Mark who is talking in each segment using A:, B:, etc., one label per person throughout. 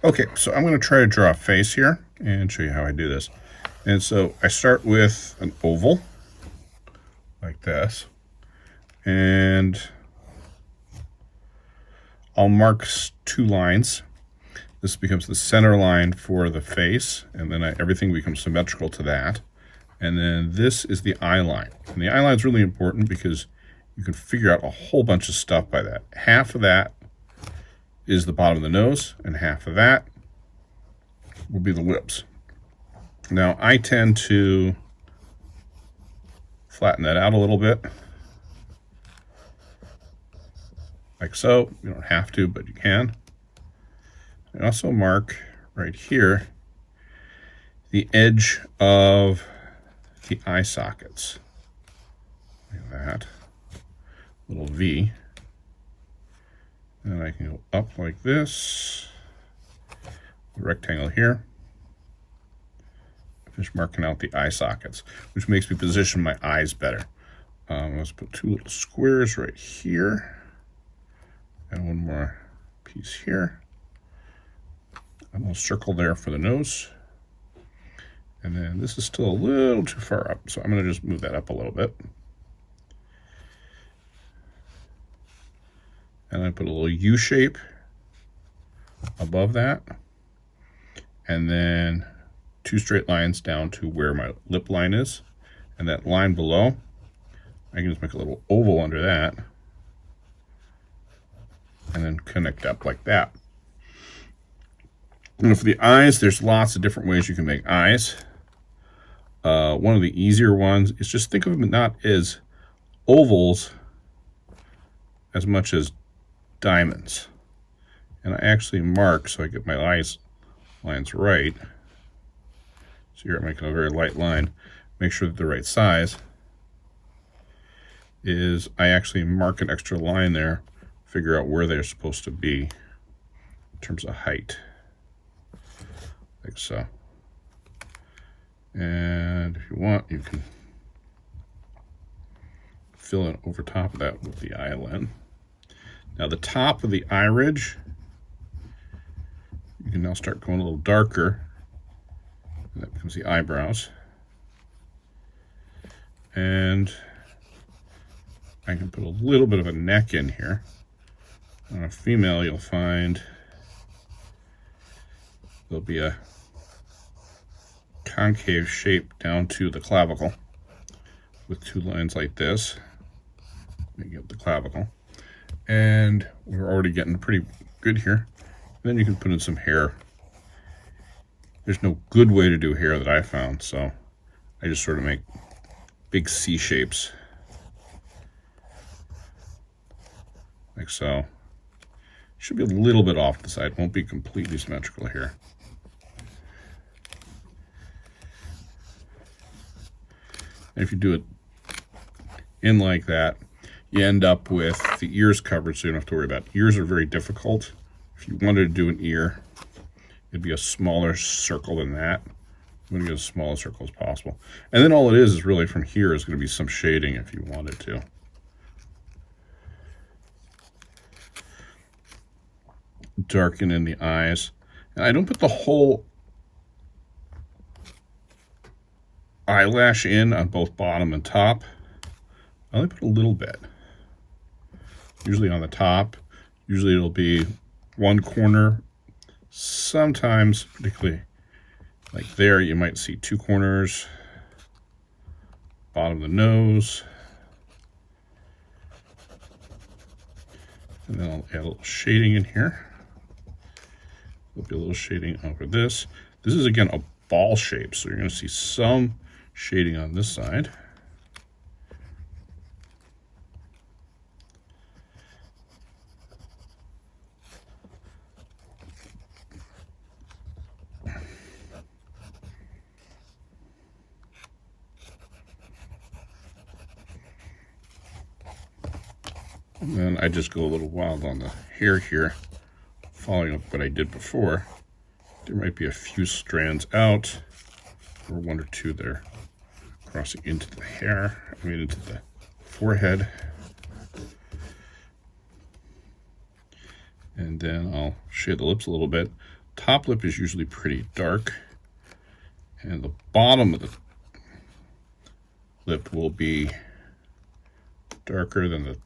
A: Okay, so I'm going to try to draw a face here and show you how I do this. And so I start with an oval like this, and I'll mark 2 lines. This becomes the center line for the face, and then everything becomes symmetrical to that. And then this is the eye line. And the eye line is really important because you can figure out a whole bunch of stuff by that. Half of that is the bottom of the nose, and half of that will be the lips. Now, I tend to flatten that out a little bit, like so. You don't have to, but you can. I also mark right here the edge of the eye sockets, like that, little V. And I can go up like this, the rectangle here. Finish marking out the eye sockets, which makes me position my eyes better. Let's put 2 little squares right here, and 1 more piece here. A little circle there for the nose. And then this is still a little too far up, so I'm going to just move that up a little bit. And I put a little U shape above that. And then 2 straight lines down to where my lip line is. And that line below, I can just make a little oval under that. And then connect up like that. And for the eyes, there's lots of different ways you can make eyes. One of the easier ones is just think of them not as ovals as much as diamonds. And I actually mark so I get my lines right. So here I'm making a very light line. Make sure that the right size is I actually mark an extra line there, figure out where they're supposed to be in terms of height. Like so. And if you want, you can fill in over top of that with the eyelid. Now the top of the eye ridge, you can now start going a little darker, and that becomes the eyebrows. And I can put a little bit of a neck in here. On a female, you'll find there'll be a concave shape down to the clavicle with 2 lines like this. Make up the clavicle. And we're already getting pretty good here. And then you can put in some hair. There's no good way to do hair that I found, so I just sort of make big C shapes. Like so. Should be a little bit off the side, won't be completely symmetrical here. And if you do it in like that, you end up with the ears covered, so you don't have to worry about it. Ears are very difficult. If you wanted to do an ear, it'd be a smaller circle than that. You want to get as small a circle as possible. And then all it is really from here is going to be some shading if you wanted to. Darken in the eyes. And I don't put the whole eyelash in on both bottom and top. I only put a little bit. Usually on the top. Usually it'll be 1 corner. Sometimes, particularly like there, you might see 2 corners. Bottom of the nose. And then I'll add a little shading in here. There'll be a little shading over this. This is, again, a ball shape, so you're going to see some shading on this side. And then I just go a little wild on the hair here, following up what I did before. There might be a few strands out, or 1 or 2 there, crossing into the hair, into the forehead. And then I'll shade the lips a little bit. top lip is usually pretty dark, and the bottom of the lip will be darker than the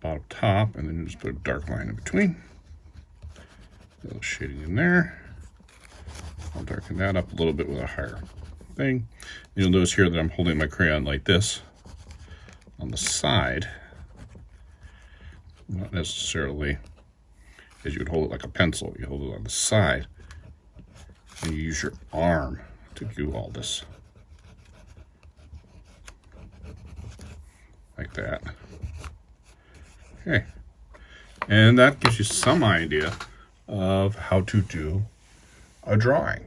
A: bottom top, and then you just put a dark line in between. A little shading in there. I'll darken that up a little bit with a higher thing. You'll notice here that I'm holding my crayon like this on the side, not necessarily as you would hold it like a pencil. You hold it on the side, and you use your arm to do all this, like that. Okay, and that gives you some idea of how to do a drawing.